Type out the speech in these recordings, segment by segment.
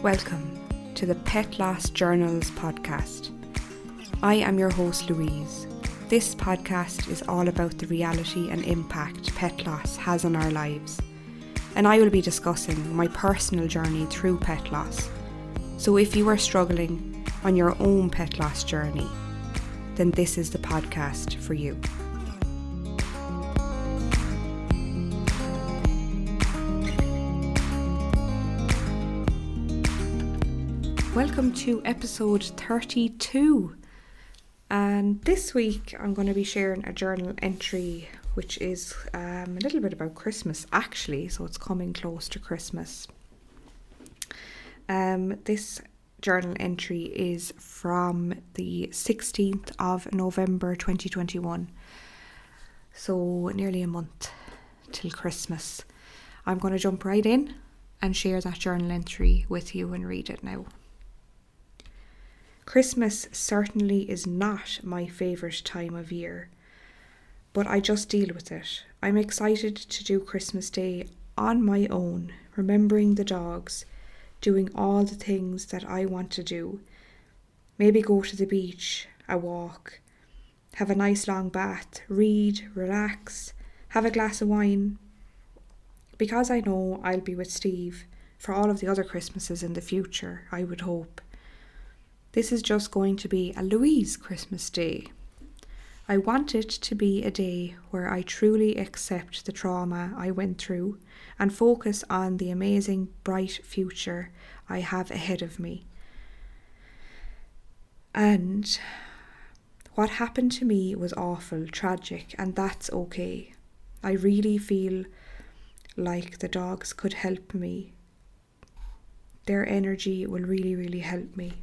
Welcome to the Pet Loss Journals podcast. I am your host Louise. This podcast is all about the reality and impact pet loss has on our lives, and I will be discussing my personal journey through pet loss. So if you are struggling on your own pet loss journey, then this is the podcast for you. Welcome to episode 32, and this week I'm going to be sharing a journal entry which is a little bit about Christmas actually, so it's coming close to Christmas. This journal entry is from the 16th of November 2021, so nearly a month till Christmas. I'm going to jump right in and share that journal entry with you and read it now. Christmas certainly is not my favourite time of year, but I just deal with it. I'm excited to do Christmas Day on my own, remembering the dogs, doing all the things that I want to do. Maybe go to the beach, a walk, have a nice long bath, read, relax, have a glass of wine. Because I know I'll be with Steve for all of the other Christmases in the future, I would hope. This is just going to be a Louise Christmas Day. I want it to be a day where I truly accept the trauma I went through and focus on the amazing, bright future I have ahead of me. And what happened to me was awful, tragic, and that's okay. I really feel like the dogs could help me. Their energy will really, really help me.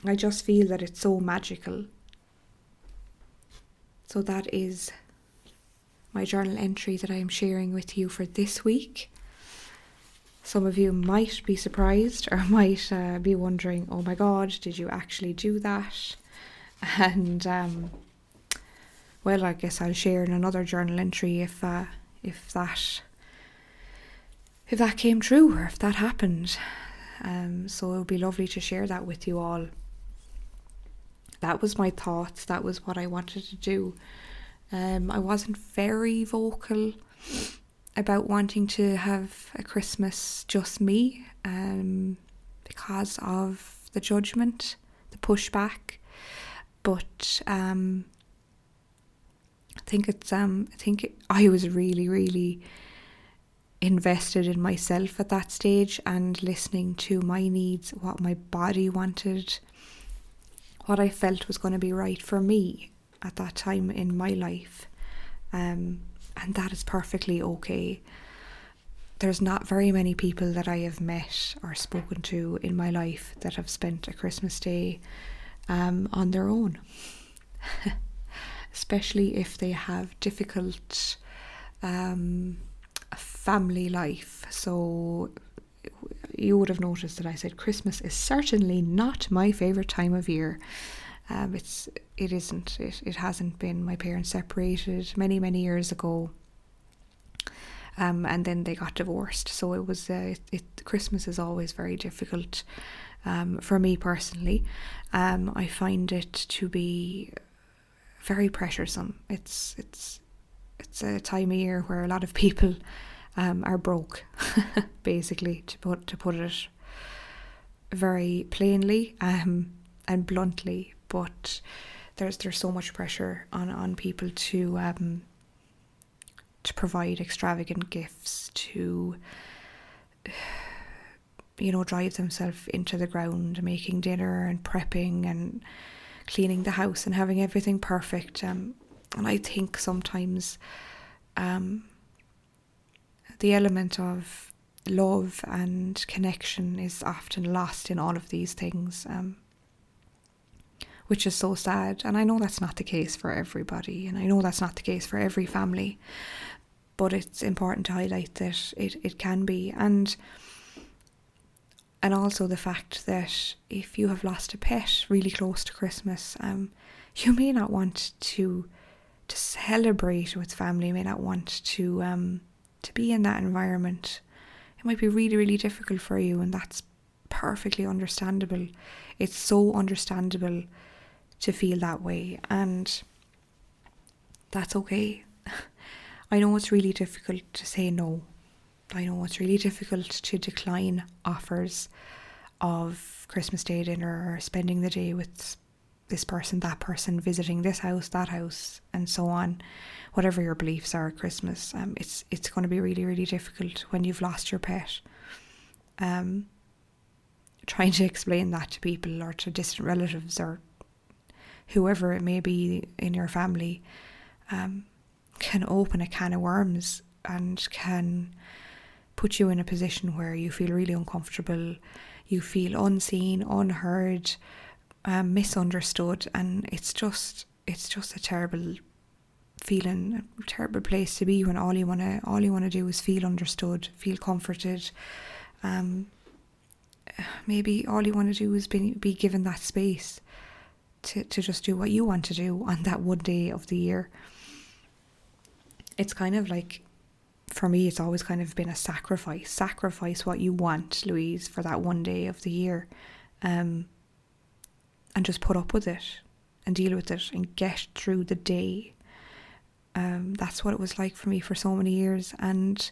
I just feel that it's so magical. So that is my journal entry that I am sharing with you for this week. Some of you might be surprised or might be wondering, oh my God, did you actually do that? And well, I guess I'll share in another journal entry if that came true or if that happened. So it would be lovely to share that with you all. That was my thoughts. That was what I wanted to do. I wasn't very vocal about wanting to have a Christmas just me, because of the judgment, the pushback. But I was really, really invested in myself at that stage and listening to my needs, what my body wanted, what I felt was going to be right for me at that time in my life. And that is perfectly okay. There's not very many people that I have met or spoken to in my life that have spent a Christmas Day on their own. Especially if they have difficult family life. So you would have noticed that I said Christmas is certainly not my favourite time of year. It isn't. It hasn't been. My parents separated many years ago, and then they got divorced. So it was. Christmas is always very difficult for me personally. I find it to be very pressuresome. It's a time of year where a lot of people are broke, basically, to put it very plainly and bluntly. But there's so much pressure on people to provide extravagant gifts, to drive themselves into the ground, making dinner and prepping and cleaning the house and having everything perfect. And I think sometimes the element of love and connection is often lost in all of these things, which is so sad. And I know that's not the case for everybody, and I know that's not the case for every family, but it's important to highlight that it can be. And also the fact that if you have lost a pet really close to Christmas, you may not want to celebrate with family, you may not want to be in that environment. It might be really, really difficult for you, and that's perfectly understandable. It's so understandable to feel that way, and that's okay. I know it's really difficult to say no. I know it's really difficult to decline offers of Christmas Day dinner or spending the day with this person, that person, visiting this house, that house, and so on. Whatever your beliefs are at Christmas, it's going to be really, really difficult when you've lost your pet. Trying to explain that to people or to distant relatives or whoever it may be in your family can open a can of worms and can put you in a position where you feel really uncomfortable, you feel unseen, unheard, misunderstood, and it's just a terrible feeling, a terrible place to be when all you want to do is feel understood, feel comforted. Maybe all you want to do is be given that space to just do what you want to do on that one day of the year. It's kind of like, for me, it's always kind of been a sacrifice what you want, Louise, for that one day of the year, and just put up with it and deal with it and get through the day. That's what it was like for me for so many years, and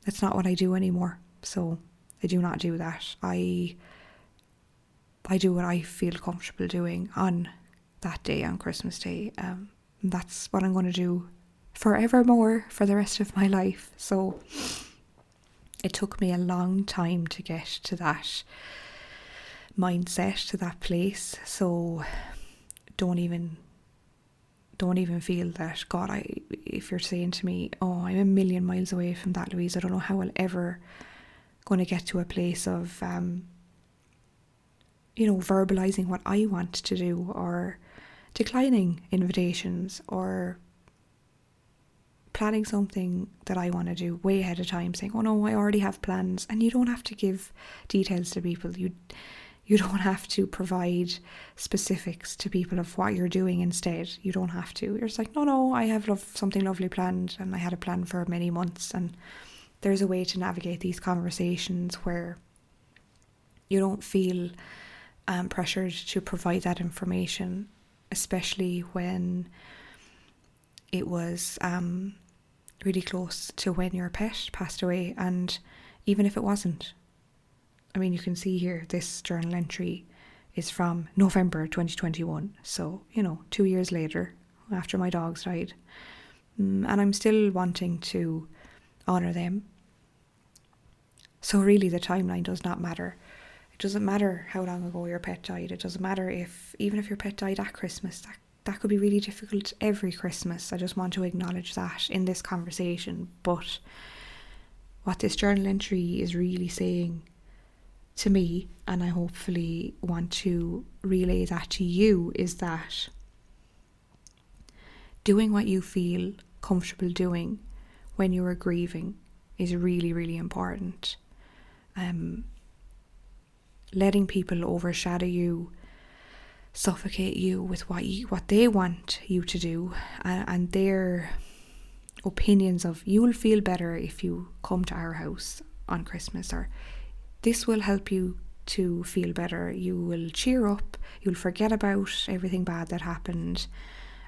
it's not what I do anymore. So I do not do that. I do what I feel comfortable doing on that day, on Christmas Day. And that's what I'm going to do forevermore for the rest of my life. So it took me a long time to get to that mindset, to that place. So don't even feel that, God, if you're saying to me, oh, I'm a million miles away from that, Louise, I don't know how I'll ever going to get to a place of verbalizing what I want to do, or declining invitations, or planning something that I want to do way ahead of time, saying, oh no, I already have plans. And you don't have to give details to people. You don't have to provide specifics to people of what you're doing instead. You don't have to. You're just like, no, I have something lovely planned, and I had a plan for many months. And there's a way to navigate these conversations where you don't feel pressured to provide that information, especially when it was really close to when your pet passed away. And even if it wasn't, I mean, you can see here, this journal entry is from November 2021. So, 2 years later, after my dogs died. And I'm still wanting to honour them. So really the timeline does not matter. It doesn't matter how long ago your pet died. It doesn't matter even if your pet died at Christmas. That could be really difficult every Christmas. I just want to acknowledge that in this conversation. But what this journal entry is really saying to me, and I hopefully want to relay that to you, is that doing what you feel comfortable doing when you are grieving is really, really important. Letting people overshadow you, suffocate you with what they want you to do, and their opinions of, you will feel better if you come to our house on Christmas, or this will help you to feel better, you will cheer up, you'll forget about everything bad that happened,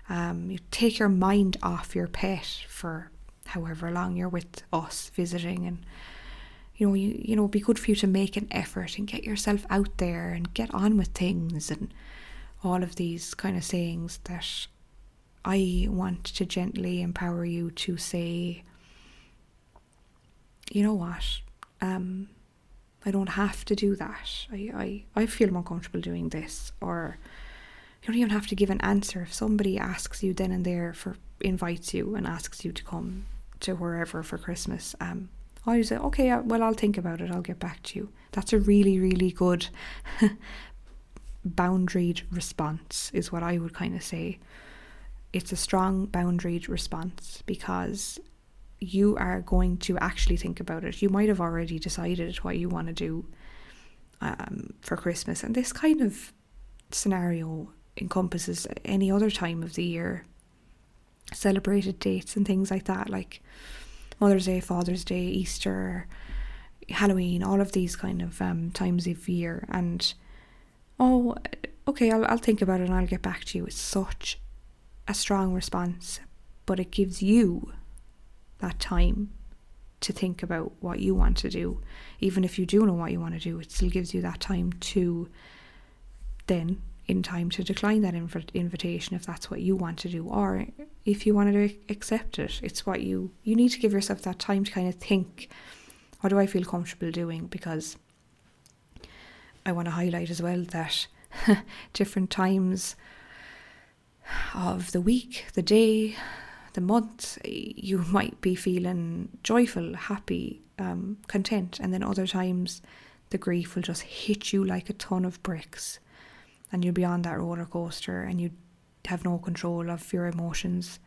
you take your mind off your pet for however long you're with us visiting, and it'd be good for you to make an effort and get yourself out there and get on with things, and all of these kind of sayings that I want to gently empower you to say, you know what, I don't have to do that. I feel more comfortable doing this. Or you don't even have to give an answer. If somebody asks you then and there, invites you and asks you to come to wherever for Christmas, I say, okay, well, I'll think about it, I'll get back to you. That's a really, really good boundaried response, is what I would kind of say. It's a strong boundaried response, because you are going to actually think about it. You might have already decided what you want to do for Christmas, and this kind of scenario encompasses any other time of the year, celebrated dates and things like that, like Mother's Day, Father's Day, Easter, Halloween, all of these kind of times of year, and oh, okay, I'll think about it and I'll get back to you. It's such a strong response, but it gives you that time to think about what you want to do. Even if you do know what you want to do, it still gives you that time to then, in time, to decline that invitation if that's what you want to do, or if you wanted to accept it. It's what you need to give yourself that time to kind of think, what do I feel comfortable doing? Because I want to highlight as well that different times of the week, the day, the month, you might be feeling joyful, happy, content, and then other times the grief will just hit you like a ton of bricks, and you'll be on that roller coaster and you have no control of your emotions.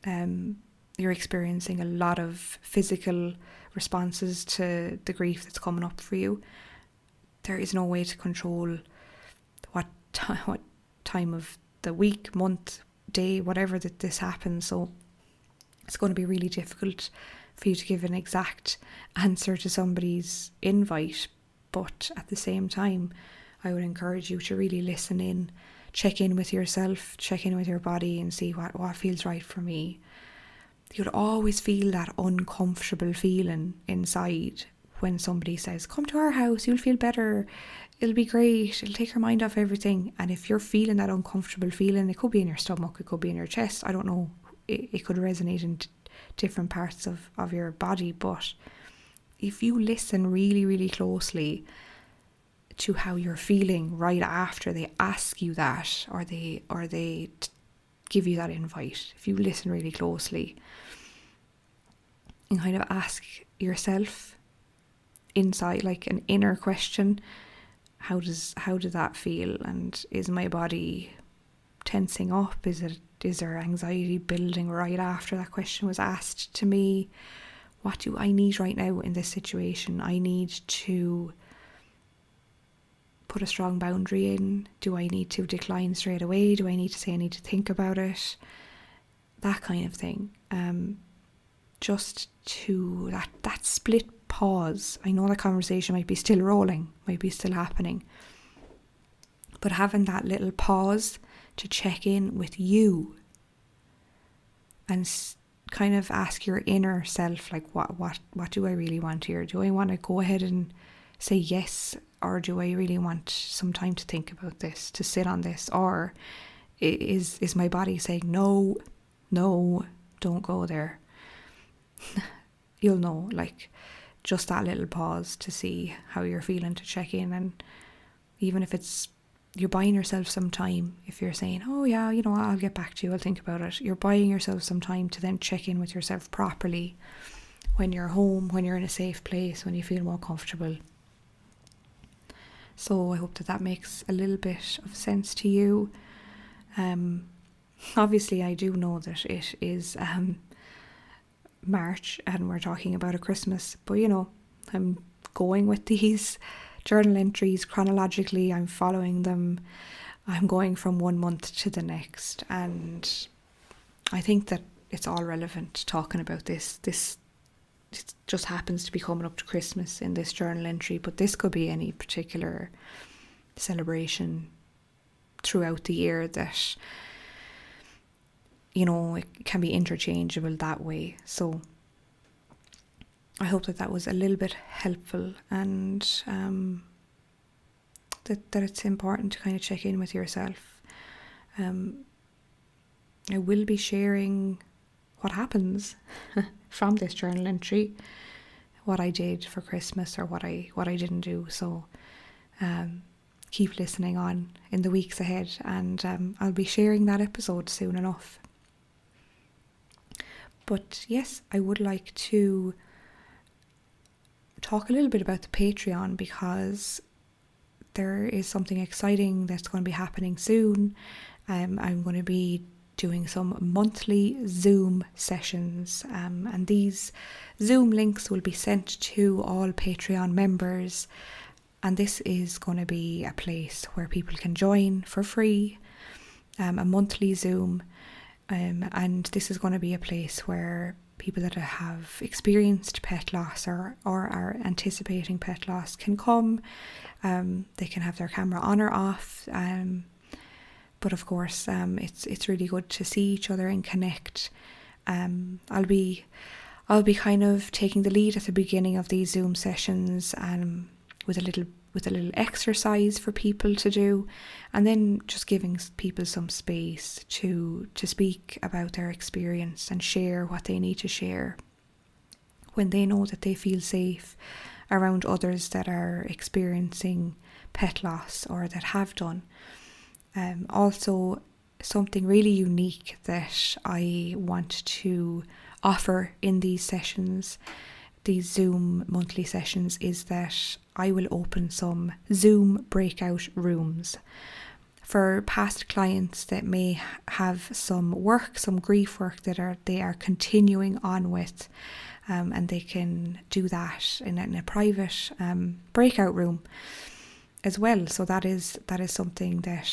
You're experiencing a lot of physical responses to the grief that's coming up for you. There is no way to control what time of the week, month, day, whatever that this happens. So it's going to be really difficult for you to give an exact answer to somebody's invite. But at the same time, I would encourage you to really listen in, check in with yourself, check in with your body, and see what feels right for me. You'll always feel that uncomfortable feeling inside when somebody says, come to our house, you'll feel better, it'll be great, it'll take your mind off everything. And if you're feeling that uncomfortable feeling, it could be in your stomach, it could be in your chest, I don't know, it could resonate in different parts of your body. But if you listen really, really closely to how you're feeling right after they ask you that, or they give you that invite, if you listen really closely and kind of ask yourself inside, like an inner question, how did that feel, and is my body tensing up? Is there anxiety building right after that question was asked to me? What do I need right now in this situation? I need to put a strong boundary in. Do I need to decline straight away? Do I need to say I need to think about it? That kind of thing. Just to that split pause. I know the conversation might be still rolling, might be still happening, but having that little pause to check in with you and kind of ask your inner self, like, what do I really want here? Do I want to go ahead and say yes, or do I really want some time to think about this, to sit on this? Or is my body saying no, don't go there? You'll know, like, just that little pause to see how you're feeling, to check in. And even if it's, you're buying yourself some time, if you're saying, oh yeah, I'll get back to you, I'll think about it, you're buying yourself some time to then check in with yourself properly when you're home, when you're in a safe place, when you feel more comfortable. So I hope that makes a little bit of sense to you. Obviously I do know that it is March and we're talking about a Christmas, but I'm going with these journal entries chronologically. I'm following them. I'm going from one month to the next, and I think that it's all relevant talking about this. It just happens to be coming up to Christmas in this journal entry, but this could be any particular celebration throughout the year that it can be interchangeable that way. So I hope that was a little bit helpful, and that it's important to kind of check in with yourself. I will be sharing what happens from this journal entry, what I did for Christmas or what I didn't do. So keep listening on in the weeks ahead, and I'll be sharing that episode soon enough. But yes, I would like to talk a little bit about the Patreon, because there is something exciting that's going to be happening soon. I'm going to be doing some monthly Zoom sessions, and these Zoom links will be sent to all Patreon members, and this is going to be a place where people can join for free, a monthly Zoom. And this is going to be a place where people that have experienced pet loss or are anticipating pet loss can come. They can have their camera on or off. But of course, it's really good to see each other and connect. I'll be kind of taking the lead at the beginning of these Zoom sessions, with a little exercise for people to do, and then just giving people some space to speak about their experience and share what they need to share when they know that they feel safe around others that are experiencing pet loss or that have done. Also, something really unique that I want to offer in these sessions, these Zoom monthly sessions, is that I will open some Zoom breakout rooms for past clients that may have some grief work that they are continuing on with, and they can do that in a private breakout room as well. So that is something that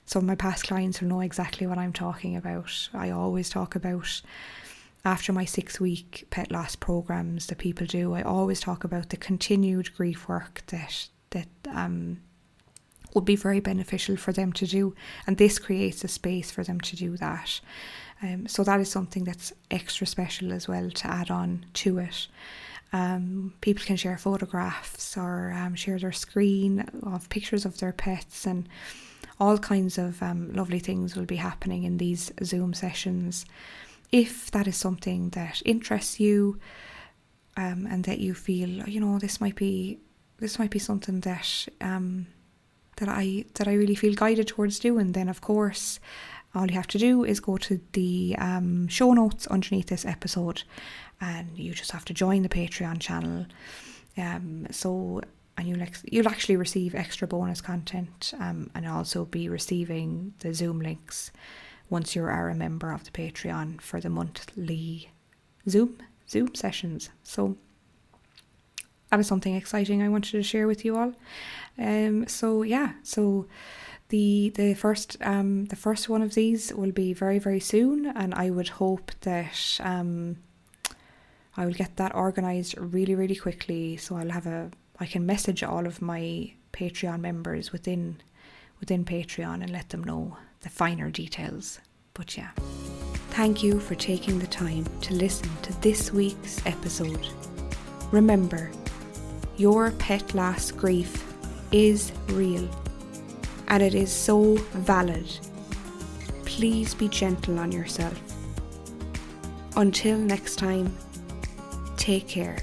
some of my past clients will know exactly what I'm talking about. I always talk about, after my 6-week pet loss programs that people do, I always talk about the continued grief work that would be very beneficial for them to do, and this creates a space for them to do that. So that is something that's extra special as well to add on to it. People can share photographs or share their screen of pictures of their pets, and all kinds of lovely things will be happening in these Zoom sessions. If that is something that interests you, and that you feel, this might be something that I really feel guided towards doing, then of course all you have to do is go to the show notes underneath this episode, and you just have to join the Patreon channel. And you'll actually receive extra bonus content, and also be receiving the Zoom links once you are a member of the Patreon for the monthly Zoom sessions. So that is something exciting I wanted to share with you all. So the first one of these will be very, very soon, and I would hope that I will get that organised really, really quickly. So I can message all of my Patreon members within Patreon and let them know the finer details. But yeah, thank you for taking the time to listen to this week's episode. Remember, your pet loss grief is real, and it is so valid. Please be gentle on yourself. Until next time, take care.